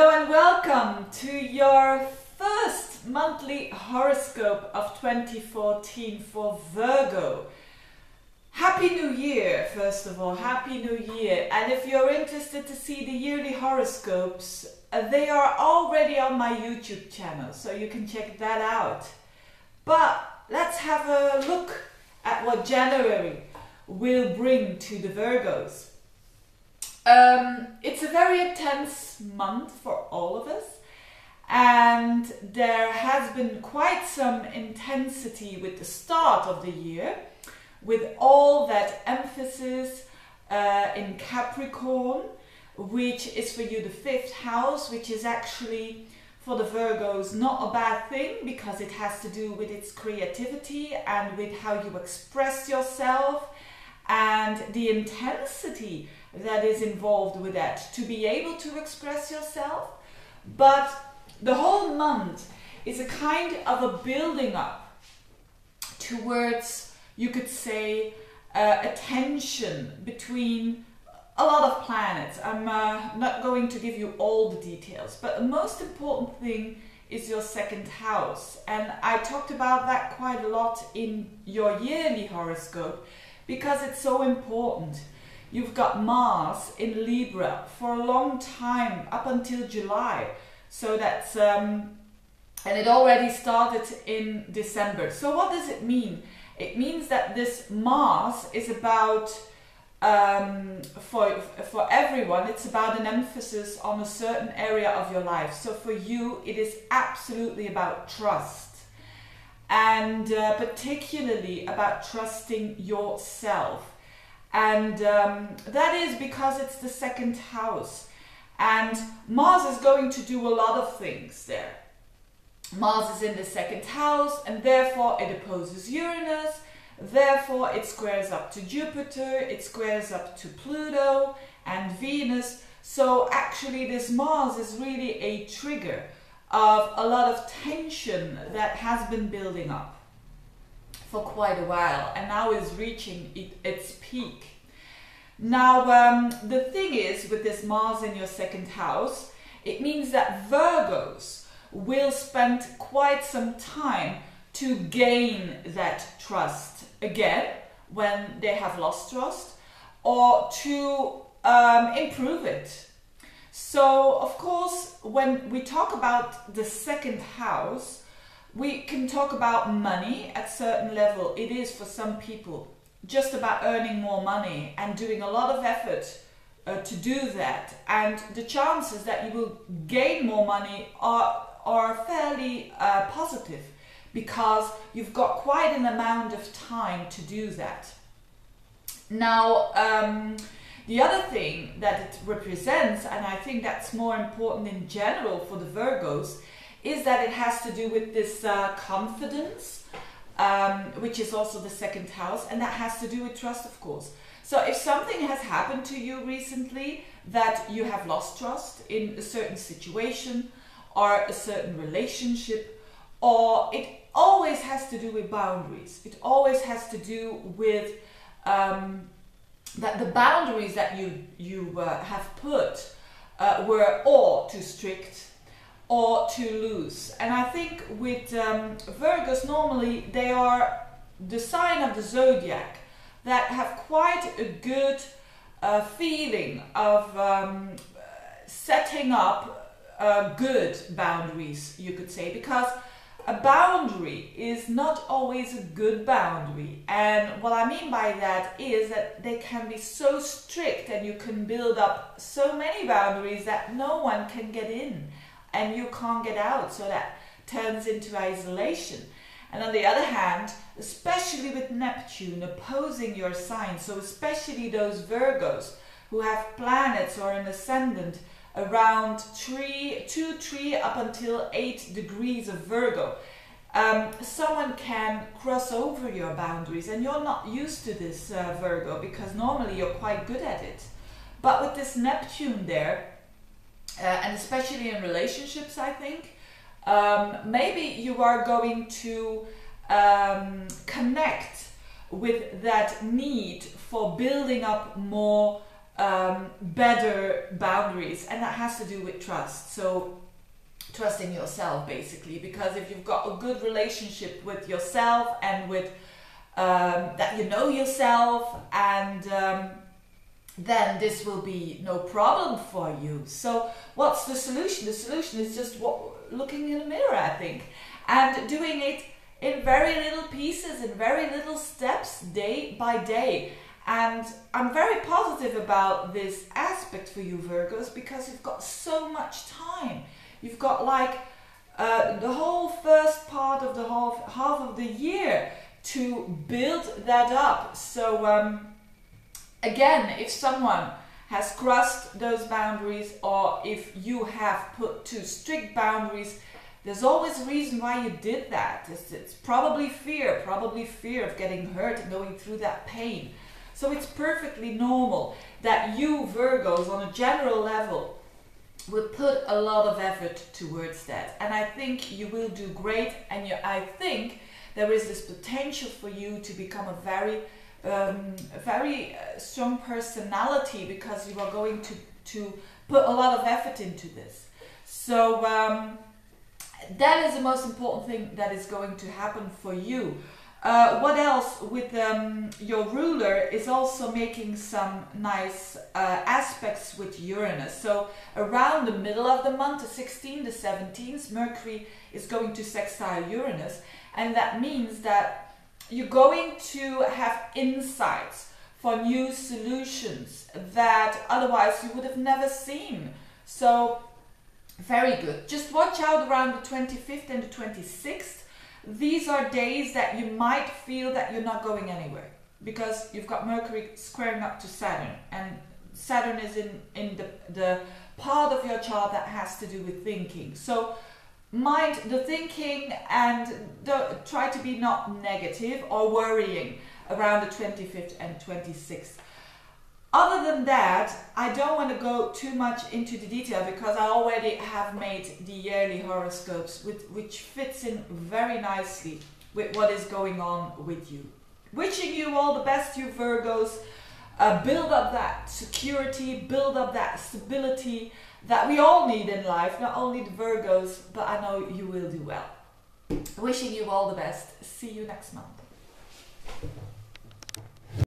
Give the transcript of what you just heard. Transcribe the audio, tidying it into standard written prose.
Hello and welcome to your first monthly horoscope of 2014 for Virgo. Happy New Year, first of all, Happy New Year. And if you're interested to see the yearly horoscopes, they are already on my YouTube channel, so you can check that out. But let's have a look at what January will bring to the Virgos. It's a very intense month for all of us, and there has been quite some intensity with the start of the year, with all that emphasis in Capricorn, which is for you the 5th house, which is actually for the Virgos not a bad thing, because it has to do with its creativity and with how you express yourself and the intensity that is involved with that, to be able to express yourself. But the whole month is a kind of a building up towards, you could say, a tension between a lot of planets. I'm not going to give you all the details, but the most important thing is your 2nd house. And I talked about that quite a lot in your yearly horoscope, because it's so important. You've got Mars in Libra for a long time, up until July. So that's, and it already started in December. So what does it mean? It means that this Mars is about, for everyone, it's about an emphasis on a certain area of your life. So for you, it is absolutely about trust. And particularly about trusting yourself. And that is because it's the 2nd house. And Mars is going to do a lot of things there. Mars is in the 2nd house, and therefore it opposes Uranus. Therefore it squares up to Jupiter, it squares up to Pluto and Venus. So actually this Mars is really a trigger of a lot of tension that has been building up for quite a while, and now is reaching its peak. Now the thing is, with this Mars in your 2nd house, it means that Virgos will spend quite some time to gain that trust again when they have lost trust, or to improve it. So of course, when we talk about the 2nd house, we can talk about money at a certain level. It is for some people just about earning more money and doing a lot of effort to do that. And the chances that you will gain more money are fairly positive, because you've got quite an amount of time to do that. Now, the other thing that it represents, and I think that's more important in general for the Virgos, is that it has to do with this confidence, which is also the 2nd house, and that has to do with trust, of course. So if something has happened to you recently that you have lost trust in a certain situation or a certain relationship, or it always has to do with boundaries. It always has to do with that the boundaries that you have put were or too strict or too loose. And I think with Virgos, normally they are the sign of the zodiac that have quite a good feeling of setting up good boundaries, you could say, because a boundary is not always a good boundary. And what I mean by that is that they can be so strict, and you can build up so many boundaries that no one can get in and you can't get out, so that turns into isolation. And on the other hand, especially with Neptune opposing your sign, so especially those Virgos who have planets or an ascendant around 3 up until 8 degrees of Virgo, someone can cross over your boundaries, and you're not used to this, Virgo, because normally you're quite good at it. But with this Neptune there, and especially in relationships, I think, maybe you are going to connect with that need for building up more better boundaries, and that has to do with trust. So trusting yourself, basically, because if you've got a good relationship with yourself and with that you know yourself, and then this will be no problem for you. So what's the solution? The solution is just looking in the mirror, I think, and doing it in very little pieces, in very little steps, day by day. And I'm very positive about this aspect for you, Virgos, because you've got so much time. You've got like the whole first part of the half of the year to build that up. So again, if someone has crossed those boundaries, or if you have put too strict boundaries, there's always a reason why you did that. It's probably fear of getting hurt and going through that pain. So it's perfectly normal that you, Virgos, on a general level, will put a lot of effort towards that. And I think you will do great, and I think there is this potential for you to become a very strong personality, because you are going to put a lot of effort into this. So that is the most important thing that is going to happen for you. What else? With your ruler is also making some nice aspects with Uranus. So around the middle of the month, the 16th, the 17th, Mercury is going to sextile Uranus, and that means that you're going to have insights for new solutions that otherwise you would have never seen. So very good. Just watch out around the 25th and the 26th. These are days that you might feel that you're not going anywhere, because you've got Mercury squaring up to Saturn, and Saturn is in the part of your chart that has to do with thinking. So mind the thinking, and try to be not negative or worrying around the 25th and 26th. Other than that, I don't want to go too much into the detail, because I already have made the yearly horoscopes, which fits in very nicely with what is going on with you. Wishing you all the best, you Virgos. Build up that security, build up that stability that we all need in life, not only the Virgos, but I know you will do well. Wishing you all the best. See you next month.